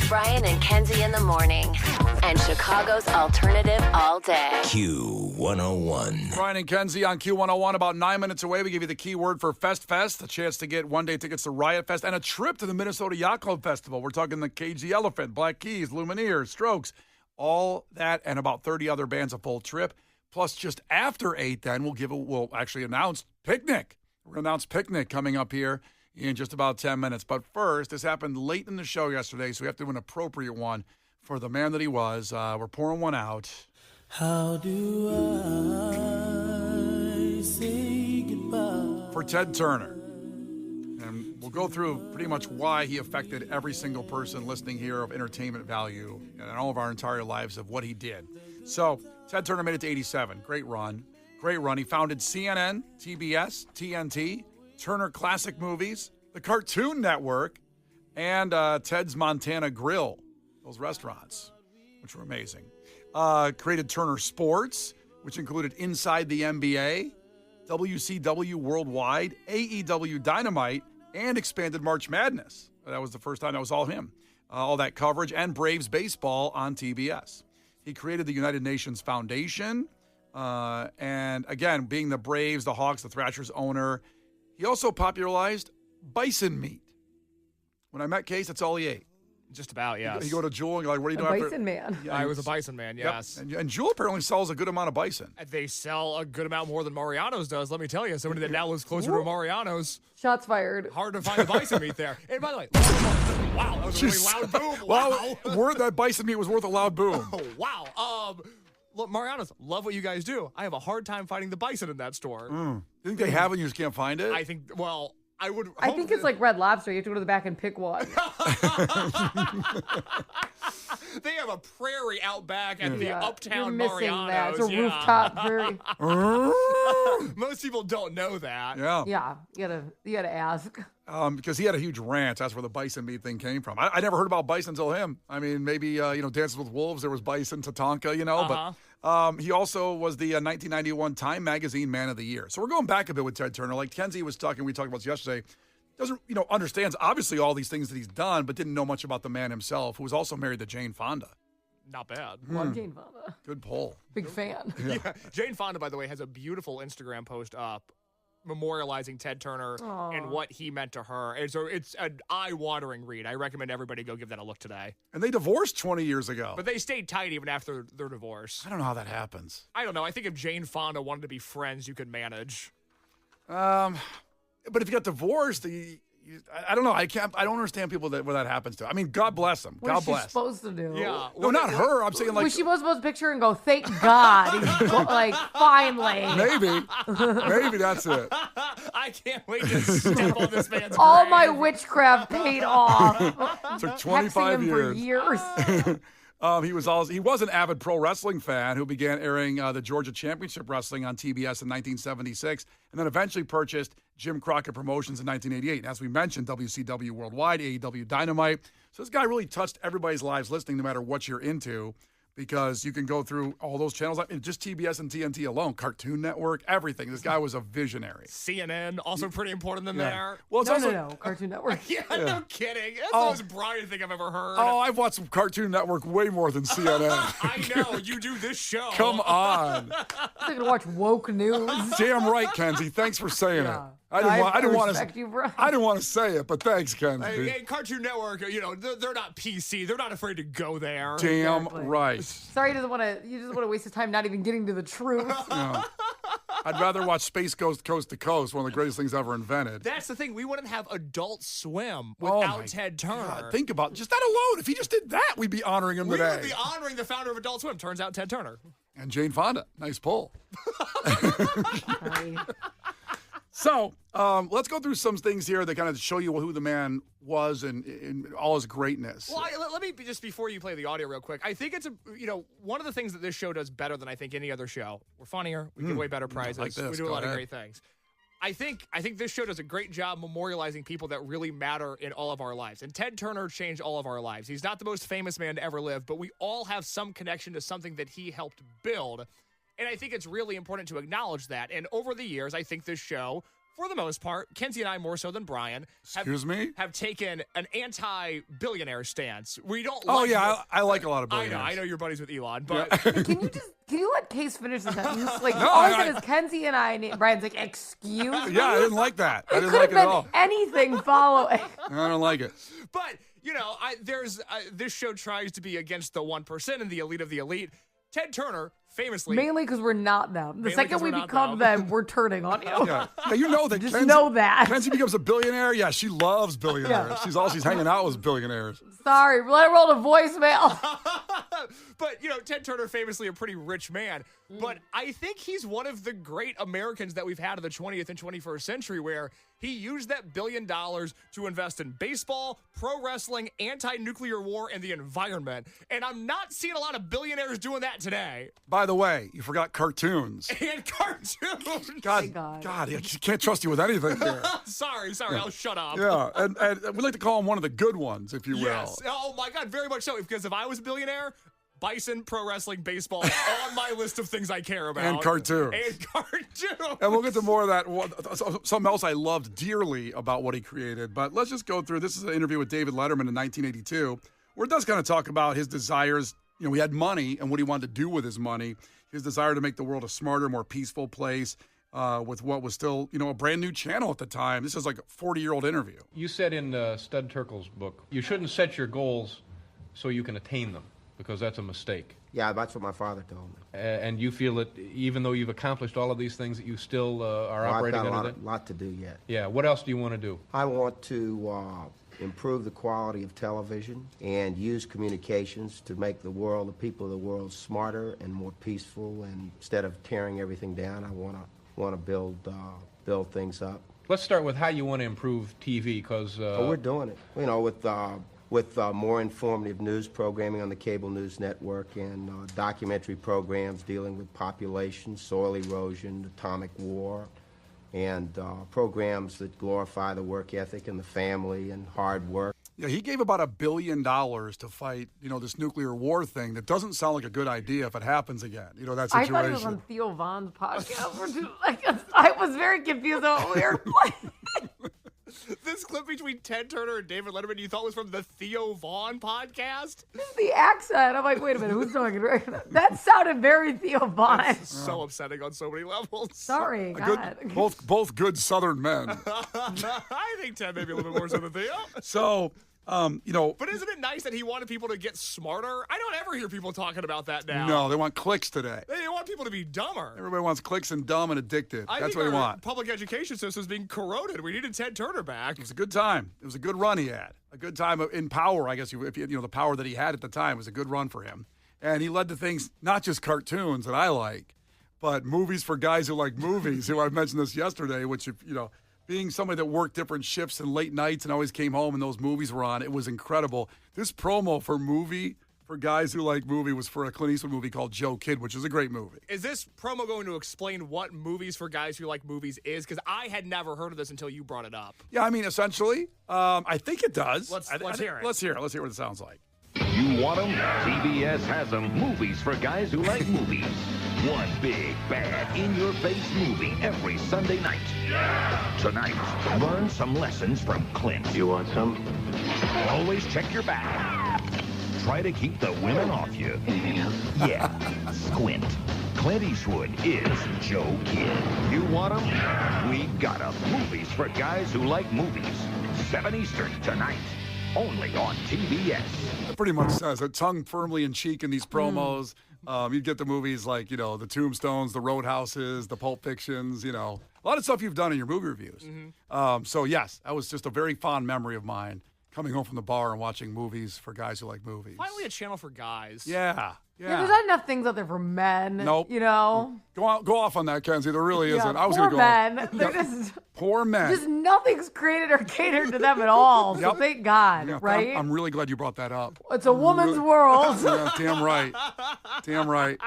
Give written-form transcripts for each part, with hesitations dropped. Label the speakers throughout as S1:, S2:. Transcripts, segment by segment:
S1: Brian and Kenzie in the morning. And Chicago's alternative all day.
S2: Q101.
S3: Brian and Kenzie on Q101. About 9 minutes away, we give you the keyword for Fest, a chance to get one-day tickets to Riot Fest and a trip to the Minnesota Yacht Club Festival. We're talking the Cage the Elephant, Black Keys, Lumineers, Strokes, all that, and about 30 other bands, a full trip. Plus, just after 8, then, we'll actually announce Picnic. We're going to announce Picnic coming up here in just about 10 minutes. But first, this happened late in the show yesterday, so we have to do an appropriate one for the man that he was. We're pouring one out.
S4: How do I say goodbye?
S3: For Ted Turner. And we'll go through pretty much why he affected every single person listening here of entertainment value and all of our entire lives of what he did. So, Ted Turner made it to 87. Great run. He founded CNN, TBS, TNT, Turner Classic Movies, the Cartoon Network, and Ted's Montana Grill, those restaurants, which were amazing. Created Turner Sports, which included Inside the NBA, WCW Worldwide, AEW Dynamite, and expanded March Madness. That was the first time. That was all him. All that coverage, and Braves baseball on TBS. He created the United Nations Foundation, and again, being the Braves, the Hawks, the Thrashers owner, he also popularized bison meat. When I met Case, that's all he ate.
S5: Just about, yes.
S3: You go to Jewel and you're like, what are you doing?
S6: Bison man.
S3: Yeah,
S5: I was a bison man, yes.
S3: Yep. And Jewel apparently sells a good amount of bison.
S5: They sell a good amount more than Mariano's does, let me tell you. Somebody that now lives closer to Mariano's.
S6: Shots fired.
S5: Hard to find the bison meat there. And by the way, wow, that was a really loud boom. Wow.
S3: Well, that bison meat was worth a loud boom.
S5: Oh, wow. Look, Mariano's, love what you guys do. I have a hard time finding the bison in that store.
S3: You think they have it and you just can't find it?
S5: I think, well, I
S6: think it's like Red Lobster. You have to go to the back and pick one.
S5: They have a prairie out back at the Uptown
S6: You're missing
S5: Mariano's.
S6: that. It's a rooftop prairie.
S5: Most people don't know that.
S3: Yeah.
S6: Yeah, you gotta ask.
S3: Because he had a huge ranch. That's where the bison meat thing came from. I never heard about bison until him. I mean, maybe, Dances with Wolves, there was bison, Tatanka, but he also was the 1991 Time Magazine Man of the Year. So we're going back a bit with Ted Turner. Like Kenzie was talking, we talked about this yesterday, doesn't, understands obviously all these things that he's done, but didn't know much about the man himself, who was also married to Jane Fonda.
S5: Not bad.
S6: Love Jane Fonda.
S3: Good poll.
S6: Big fan.
S5: Yeah. Jane Fonda, by the way, has a beautiful Instagram post up memorializing Ted Turner and what he meant to her. And so it's an eye-watering read. I recommend everybody go give that a look today.
S3: And they divorced 20 years ago.
S5: But they stayed tight even after their divorce.
S3: I don't know how that happens.
S5: I don't know. I think if Jane Fonda wanted to be friends, you could manage.
S3: But if you got divorced, I don't know. I don't understand people where that happens to. I mean, God bless them. God bless.
S6: What's she supposed to do?
S5: Yeah.
S3: No, not her. I'm saying like.
S6: Was she supposed to post a picture and go, thank God? Like, finally.
S3: Maybe that's it.
S5: I can't wait to step on this man's
S6: All
S5: grave.
S6: my witchcraft paid off.
S3: Took 25
S6: Hexing him
S3: years.
S6: for years.
S3: He was an avid pro wrestling fan who began airing the Georgia Championship Wrestling on TBS in 1976 and then eventually purchased Jim Crockett Promotions in 1988. And as we mentioned, WCW Worldwide, AEW Dynamite. So this guy really touched everybody's lives listening, no matter what you're into, because you can go through all those channels, just TBS and TNT alone, Cartoon Network, everything. This guy was a visionary.
S5: CNN, also pretty important in there.
S3: Well, it's
S6: No, Cartoon Network.
S5: Yeah, no kidding. That's the most Brian thing I've ever heard.
S3: Oh, I've watched Cartoon Network way more than CNN.
S5: I know. You do this show.
S3: Come on.
S6: I'm going to watch woke news.
S3: Damn right, Kenzie. Thanks for saying it. I didn't want to say it, but thanks, Kenzie.
S5: Hey, Cartoon Network, they're not PC. They're not afraid to go there.
S3: Damn right.
S6: Sorry, you just want to waste his time not even getting to the truth.
S3: No. I'd rather watch Space Ghost Coast to Coast, one of the greatest things ever invented.
S5: That's the thing. We wouldn't have Adult Swim without Ted Turner.
S3: God, think about just that alone. If he just did that, we'd be honoring him today.
S5: We would be honoring the founder of Adult Swim. Turns out Ted Turner.
S3: And Jane Fonda. Nice pull. So let's go through some things here that kind of show you who the man was and in all his greatness.
S5: Well, let me just, before you play the audio real quick, I think it's one of the things that this show does better than I think any other show. We're funnier. We give away better prizes.
S3: Like this.
S5: We do
S3: Go
S5: a lot
S3: ahead.
S5: of great things. I think this show does a great job memorializing people that really matter in all of our lives. And Ted Turner changed all of our lives. He's not the most famous man to ever live, but we all have some connection to something that he helped build. And I think it's really important to acknowledge that. And over the years, I think this show, for the most part, Kenzie and I, more so than Brian, have taken an anti-billionaire stance. We don't.
S3: Oh yeah, I like a lot of billionaires.
S5: I know you're buddies with Elon, but
S6: Can you let Case finish the sentence? Like,
S3: No,
S6: all I said is Kenzie and I, and Brian's like, excuse me?
S3: Yeah, I didn't like that. I didn't
S6: Could
S3: like
S6: have
S3: it at
S6: been
S3: all.
S6: anything following.
S3: I don't like it.
S5: But, this show tries to be against the 1% and the elite of the elite. Ted Turner, famously.
S6: Mainly because we're not them. The
S5: Mainly
S6: second
S5: 'cause
S6: we
S5: we're not
S6: become them, we're turning on you.
S3: Yeah, you know that.
S6: Just
S3: Kenzie,
S6: know that.
S3: Kenzie becomes a billionaire. Yeah, she loves billionaires. She's hanging out with billionaires.
S6: Sorry, let her roll to voicemail.
S5: But, Ted Turner, famously a pretty rich man. But I think he's one of the great Americans that we've had in the 20th and 21st century where he used that $1 billion to invest in baseball, pro wrestling, anti-nuclear war, and the environment. And I'm not seeing a lot of billionaires doing that today.
S3: By the way, you forgot cartoons.
S5: And cartoons.
S3: God, I can't trust you with anything here.
S5: Sorry, I'll shut up.
S3: Yeah, and we like to call him one of the good ones, if you will.
S5: Yes. Oh, my God, very much so. Because if I was a billionaire, Bison, pro wrestling, baseball, on my list of things I care about.
S3: And cartoons. And we'll get to more of that. Something else I loved dearly about what he created. But let's just go through. This is an interview with David Letterman in 1982, where it does kind of talk about his desires. He had money and what he wanted to do with his money. His desire to make the world a smarter, more peaceful place with what was still, a brand new channel at the time. This is like a 40-year-old interview.
S7: You said in Stud Terkel's book, you shouldn't set your goals so you can attain them, because that's a mistake.
S8: Yeah, that's what my father told me.
S7: And you feel that even though you've accomplished all of these things, that you still are operating under that?
S8: I've got a lot to do yet.
S7: Yeah, what else do you want to do?
S8: I want to improve the quality of television and use communications to make the world, the people of the world, smarter and more peaceful. And instead of tearing everything down, I want to build things up.
S7: Let's start with how you want to improve TV, because...
S8: we're doing it. With more informative news programming on the cable news network and documentary programs dealing with population, soil erosion, atomic war, and programs that glorify the work ethic and the family and hard work.
S3: Yeah, he gave about $1 billion to fight, this nuclear war thing that doesn't sound like a good idea if it happens again. That situation.
S6: I thought it was on Theo Vaughn's podcast. I was very confused about what we were playing.
S5: This clip between Ted Turner and David Letterman you thought was from the Theo Vaughn podcast?
S6: The accent. I'm like, wait a minute, who's talking right now? That sounded very Theo Vaughn.
S5: That's so upsetting on so many levels.
S6: Sorry, God.
S3: Both good Southern men.
S5: I think Ted may be a little bit more so than Theo.
S3: So,
S5: But isn't it nice that he wanted people to get smarter? I don't ever hear people talking about that now.
S3: No, they want clicks today.
S5: They want people to be dumber.
S3: Everybody wants clicks and dumb and addicted. That's what they want.
S5: Public education system is being corroded. We needed Ted Turner back.
S3: It was a good time. It was a good run he had. A good time in power, I guess. If the power that he had at the time was a good run for him. And he led to things, not just cartoons that I like, but movies for guys who like movies, who I mentioned this yesterday, which, being somebody that worked different shifts and late nights and always came home and those movies were on, it was incredible. This promo for guys who like movie was for a Clint Eastwood movie called Joe Kidd, which is a great movie.
S5: Is this promo going to explain what movies for guys who like movies is? Because I had never heard of this until you brought it up.
S3: Yeah, I mean, essentially, I think it does.
S5: Let's hear it.
S3: Let's hear it. Let's hear what it sounds like.
S2: You want them? CBS has them. Movies for guys who like movies. One big, bad, in-your-face movie every Sunday night. Yeah! Tonight, learn some lessons from Clint.
S8: You want some?
S2: Always check your back. Try to keep the women off you.
S8: Anything else?
S2: Yeah, squint. Clint Eastwood is Joe Kidd. You want them? We got 'em. Movies for guys who like movies. 7 Eastern tonight. Only on TBS.
S3: It pretty much says it, tongue firmly in cheek in these promos. You'd get the movies like, the Tombstones, the Roadhouses, the Pulp Fictions, a lot of stuff you've done in your movie reviews. So, yes, that was just a very fond memory of mine, coming home from the bar and watching movies for guys who like movies.
S5: Finally a channel for guys.
S3: Yeah.
S6: Yeah, there's not enough things out there for men.
S3: Nope.
S6: You know?
S3: Go off on that, Kenzie. There really isn't. I was
S6: poor
S3: going to go.
S6: men. They're just
S3: Poor men.
S6: Just nothing's created or catered to them at all. So thank God,
S3: Yeah,
S6: right?
S3: I'm really glad you brought that up.
S6: It's a woman's world.
S3: Yeah, damn right. Damn right.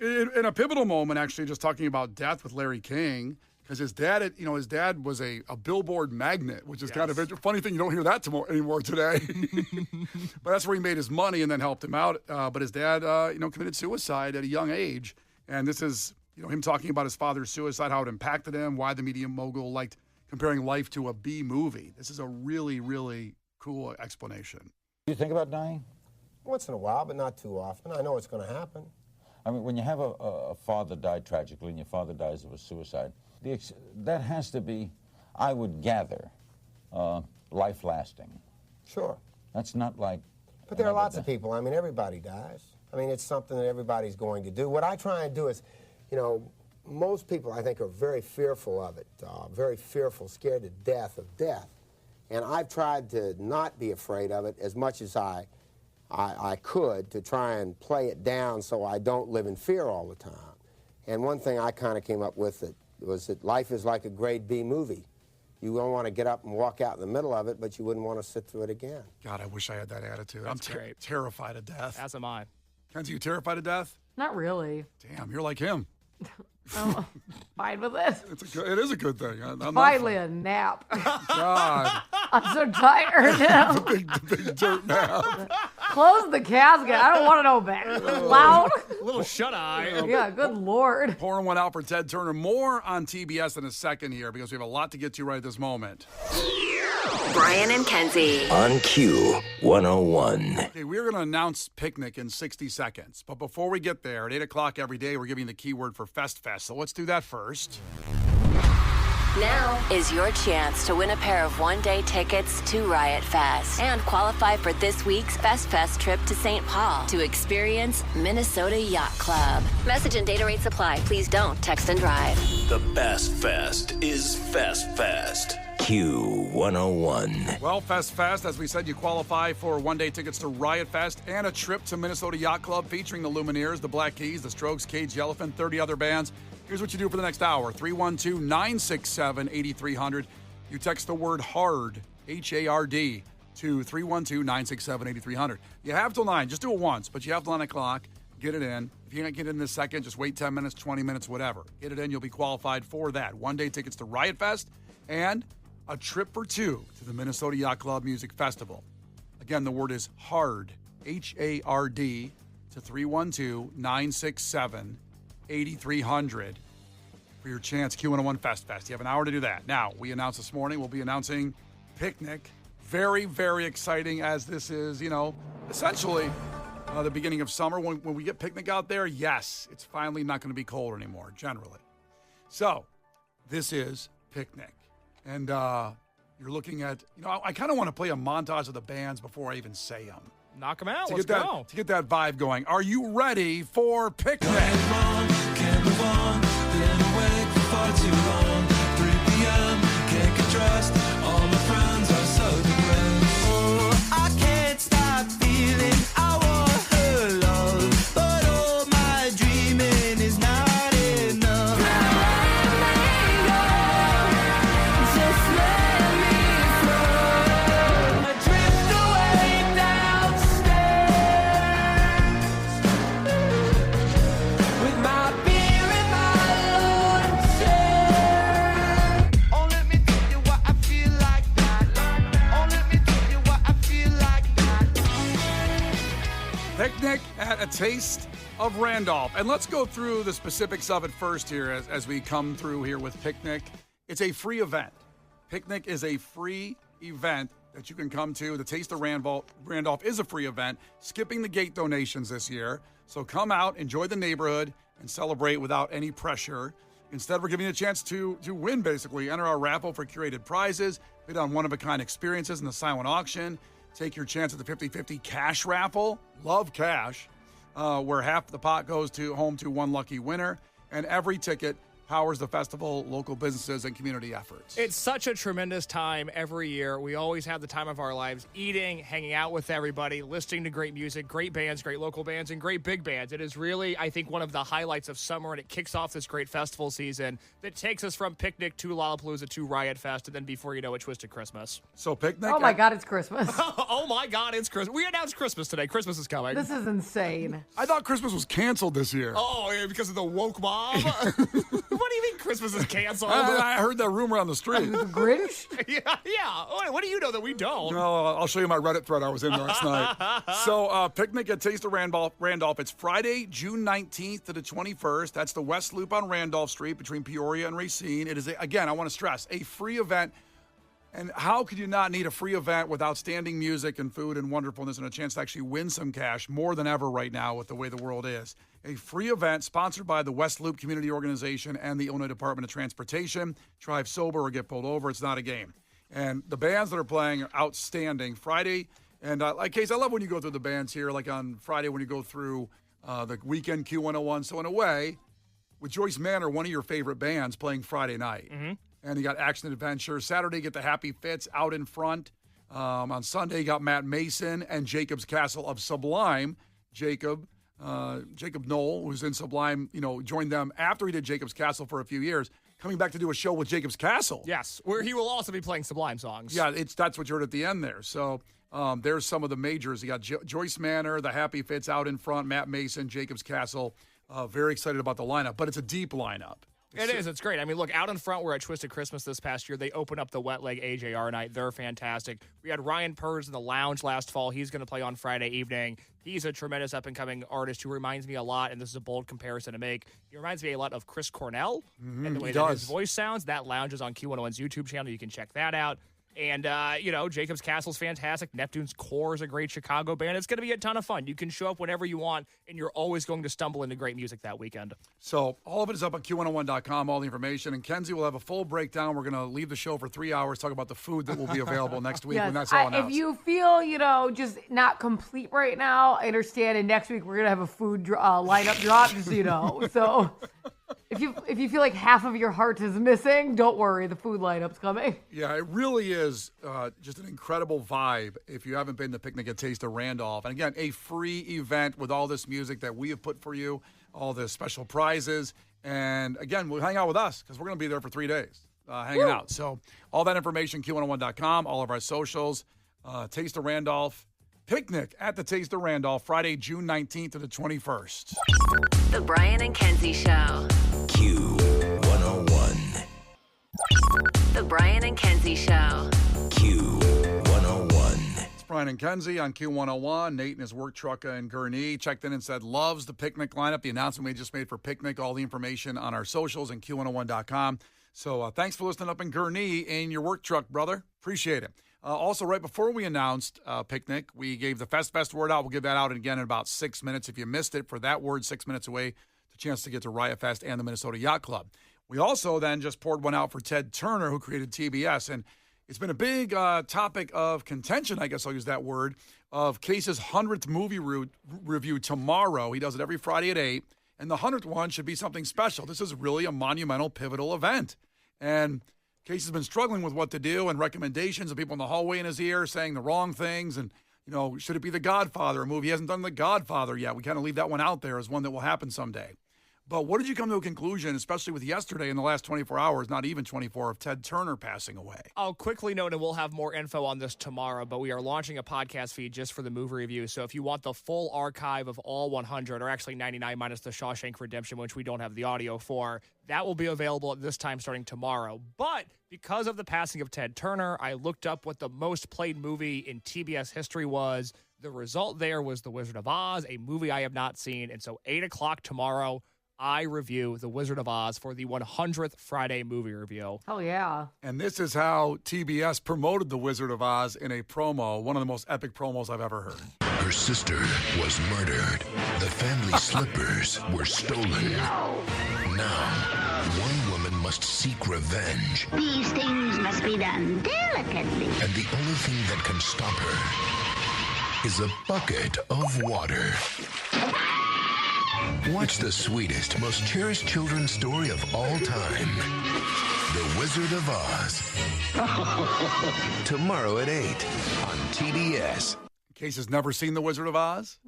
S3: In a pivotal moment, actually, just talking about death with Larry King, because his dad, his dad was a billboard magnate, which is kind of a funny thing. You don't hear that anymore today. But that's where he made his money and then helped him out. But his dad, committed suicide at a young age. And this is him talking about his father's suicide, how it impacted him, why the media mogul liked comparing life to a B movie. This is a really, really cool explanation.
S9: Do you think about dying?
S8: Once in a while, but not too often. I know it's going to happen.
S9: I mean, when you have a father die tragically and your father dies of a suicide, that has to be, I would gather, life-lasting.
S8: Sure.
S9: That's not like...
S8: But there are lots of people. I mean, everybody dies. I mean, it's something that everybody's going to do. What I try and do is, most people, I think, are very fearful of it, very fearful, scared to death of death. And I've tried to not be afraid of it as much as I could, to try and play it down so I don't live in fear all the time. And one thing I kind of came up with was that life is like a grade B movie. You don't want to get up and walk out in the middle of it, but you wouldn't want to sit through it again.
S3: God, I wish I had that attitude.
S5: That's
S3: I'm
S5: great.
S3: terrified of death.
S5: As am I.
S3: Kenzie, you terrified of death?
S6: Not really.
S3: Damn, you're like him.
S6: I'm fine with this.
S3: It is a good thing. I'm
S6: Finally, a nap.
S3: God.
S6: I'm so tired now.
S3: big dirt nap.
S6: Close the casket. I don't want to know back. Loud.
S5: A little shut-eye.
S6: Yeah, good Lord.
S3: Pouring one out for Ted Turner. More on TBS in a second here because we have a lot to get to right at this moment.
S1: Brian and Kenzie.
S2: On Q 101.
S3: Okay, we're going to announce Picnic in 60 seconds. But before we get there, at 8 o'clock every day, we're giving the keyword for Fest. So let's do that first.
S1: Now is your chance to win a pair of one-day tickets to Riot Fest and qualify for this week's Fest trip to St. Paul to experience Minnesota Yacht Club. Message and data rates apply. Please don't text and drive.
S10: The best fest is Fest.
S2: Q 101.
S3: Well, Fest, as we said, you qualify for one-day tickets to Riot Fest and a trip to Minnesota Yacht Club featuring the Lumineers, the Black Keys, the Strokes, Cage Yellowfin, 30 other bands. Here's what you do for the next hour. 312-967-8300. You text the word HARD, H-A-R-D, to 312-967-8300. You have till 9. Just do it once, but you have till 9 o'clock. Get it in. If you can't get it in this second, just wait 10 minutes, 20 minutes, whatever. Get it in. You'll be qualified for that. One-day tickets to Riot Fest and a trip for two to the Minnesota Yacht Club Music Festival. Again, the word is HARD, H-A-R-D, to 312-967-8300 for your chance Q101 Fest. You have an hour to do that. Now, we announced this morning we'll be announcing Picnic. Very, very exciting as this is, essentially the beginning of summer. When we get Picnic out there, yes, it's finally not going to be cold anymore, generally. So, this is Picnic. And you're looking at, I kind of want to play a montage of the bands before I even say them.
S5: Knock them out.
S3: Let's go. To get that vibe going. Are you ready for Picnic?
S4: Can't move on, been awake for far too long. 3 p.m., can't get dressed, all my friends are so depressed. Oh, I can't stop feeling I want her love, but all my dreaming is not enough. Just let me flow. I drift away downstairs with my beer in my luncheon. Oh, let me tell you what I feel like that. Oh, let me tell you what I feel like that.
S3: Picnic at a Taste of Randolph. And let's go through the specifics of it first here as we come through here with Picnic. It's a free event. Picnic is a free event that you can come to. The Taste of Randolph is a free event, skipping the gate donations this year. So come out, enjoy the neighborhood, and celebrate without any pressure. Instead, we're giving you a chance to win, basically. Enter our raffle for curated prizes, bid on one-of-a-kind experiences in the silent auction. Take your chance at the 50-50 cash raffle. Love cash, where half the pot goes home to one lucky winner. And every ticket powers the festival, local businesses, and community efforts.
S5: It's such a tremendous time every year. We always have the time of our lives eating, hanging out with everybody, listening to great music, great bands, great local bands, and great big bands. It is really, I think, one of the highlights of summer, and it kicks off this great festival season that takes us from Picnic to Lollapalooza to Riot Fest, and then before you know it, Twisted Christmas.
S3: So Picnic...
S6: Oh, my God, it's Christmas.
S5: Oh, my God, it's Christmas. We announced Christmas today. Christmas is coming.
S6: This is insane.
S3: I thought Christmas was canceled this year.
S5: Oh, yeah, because of the woke mob? What do you mean Christmas is canceled?
S3: I heard that rumor on the street.
S6: The Grinch?
S5: yeah. What do you know that we don't?
S3: No, I'll show you my Reddit thread I was in last night. So, picnic at Taste of Randolph. It's Friday, June 19th to the 21st. That's the West Loop on Randolph Street between Peoria and Racine. It is, again, I want to stress, a free event. And how could you not need a free event with outstanding music and food and wonderfulness and a chance to actually win some cash more than ever right now with the way the world is? A free event sponsored by the West Loop Community Organization and the Illinois Department of Transportation. Drive sober or get pulled over. It's not a game. And the bands that are playing are outstanding. Friday, and like Case, I love when you go through the bands here, like on Friday when you go through the weekend Q101. So in a way, with Joyce Manor, one of your favorite bands playing Friday night. Mm-hmm. And you got Action Adventure. Saturday, you get the Happy Fits out in front. On Sunday, you got Matt Mason and Jacob's Castle of Sublime. Jacob Knoll, who's in Sublime, joined them after he did Jacob's Castle for a few years, coming back to do a show with Jacob's Castle.
S5: Yes, where he will also be playing Sublime songs.
S3: Yeah, that's what you heard at the end there. So there's some of the majors. You got Joyce Manor, the Happy Fits out in front, Matt Mason, Jacob's Castle. Very excited about the lineup, but it's a deep lineup.
S5: It is. It's great. I mean, look, out in front, we're at Twisted Christmas this past year. They open up the Wet Leg AJR night. They're fantastic. We had Ryan Purrs in the Lounge last fall. He's going to play on Friday evening. He's a tremendous up-and-coming artist who reminds me a lot, and this is a bold comparison to make. He reminds me a lot of Chris Cornell and the way that his voice sounds. That Lounge is on Q101's YouTube channel. You can check that out. And, Jacob's Castle's fantastic. Neptune's Core is a great Chicago band. It's going to be a ton of fun. You can show up whenever you want, and you're always going to stumble into great music that weekend.
S3: So all of it is up on Q101.com, all the information. And Kenzie will have a full breakdown. We're going to leave the show for 3 hours, talk about the food that will be available next week when that's all announced.
S6: If you feel, just not complete right now, I understand. And next week we're going to have a food lineup drop, just so you know. So if you feel like half of your heart is missing, don't worry. The food lineup's coming.
S3: Yeah, it really is just an incredible vibe if you haven't been to Picnic at Taste of Randolph. And again, a free event with all this music that we have put for you, all the special prizes. And again, we'll hang out with us because we're going to be there for 3 days hanging out. So all that information, Q101.com, all of our socials, Taste of Randolph. Picnic at the Taste of Randolph, Friday, June 19th to the 21st.
S1: The Brian and Kenzie Show.
S10: Q101.
S1: The Brian and Kenzie Show.
S10: Q101.
S3: It's Brian and Kenzie on Q101. Nate and his work truck in Gurnee checked in and said loves the Picnic lineup. The announcement we just made for Picnic, all the information on our socials and Q101.com. So thanks for listening up in Gurnee in your work truck, brother. Appreciate it. Also, right before we announced Picnic, we gave the Fest word out. We'll give that out again in about 6 minutes. If you missed it, for that word, 6 minutes away, the chance to get to Riot Fest and the Minnesota Yacht Club. We also then just poured one out for Ted Turner, who created TBS. And it's been a big topic of contention, I guess I'll use that word, of Case's 100th movie review tomorrow. He does it every Friday at 8. And the 100th one should be something special. This is really a monumental, pivotal event. And Case has been struggling with what to do and recommendations of people in the hallway in his ear saying the wrong things. And, should it be The Godfather, a movie? He hasn't done The Godfather yet. We kind of leave that one out there as one that will happen someday. But what did you come to a conclusion, especially with yesterday in the last 24 hours, not even 24, of Ted Turner passing away?
S5: I'll quickly note, and we'll have more info on this tomorrow, but we are launching a podcast feed just for the movie review. So if you want the full archive of all 100, or actually 99 minus the Shawshank Redemption, which we don't have the audio for, that will be available at this time starting tomorrow. But because of the passing of Ted Turner, I looked up what the most played movie in TBS history was. The result there was The Wizard of Oz, a movie I have not seen. And so 8 o'clock tomorrow, I review The Wizard of Oz for the 100th Friday movie review.
S6: Hell yeah.
S3: And this is how TBS promoted The Wizard of Oz in a promo, one of the most epic promos I've ever heard.
S11: Her sister was murdered. The family slippers were stolen. Now, one woman must seek revenge.
S12: These things must be done delicately.
S11: And the only thing that can stop her is a bucket of water. Watch the sweetest, most cherished children's story of all time. The Wizard of Oz. Tomorrow at 8 on TBS.
S3: In case has never seen The Wizard of Oz,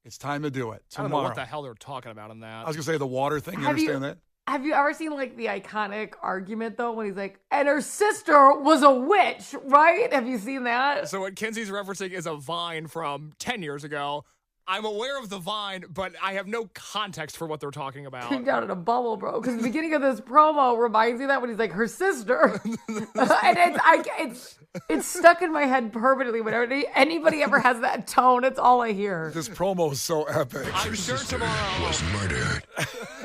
S3: it's time to do it tomorrow.
S5: I don't know what the hell they're talking about in that.
S3: I was going to say the water thing. You understand that?
S6: Have you ever seen, the iconic argument, though, when he's like, and her sister was a witch, right? Have you seen that?
S5: So what Kenzie's referencing is a Vine from 10 years ago. I'm aware of the Vine, but I have no context for what they're talking about.
S6: Came down in a bubble, bro. Because the beginning of this promo reminds me of that when he's like her sister, and it's stuck in my head permanently. Whenever anybody ever has that tone, it's all I hear.
S3: This promo is so epic.
S5: I'm sure tomorrow
S11: was murdered.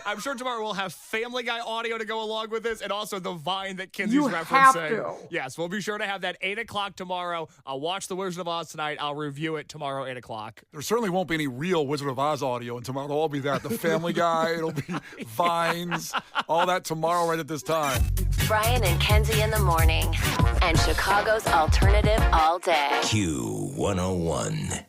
S5: I'm sure tomorrow we'll have Family Guy audio to go along with this, and also the Vine that Kenzie's
S6: You
S5: referencing.
S6: have to.
S5: Yes, we'll be sure to have that 8 o'clock tomorrow. I'll watch The Wizard of Oz tonight. I'll review it tomorrow, 8 o'clock.
S3: There certainly won't be any real Wizard of Oz audio, and tomorrow it'll all be that. The Family Guy, it'll be Vines, all that tomorrow right at this time.
S1: Brian and Kenzie in the morning. And Chicago's alternative all day.
S10: Q101.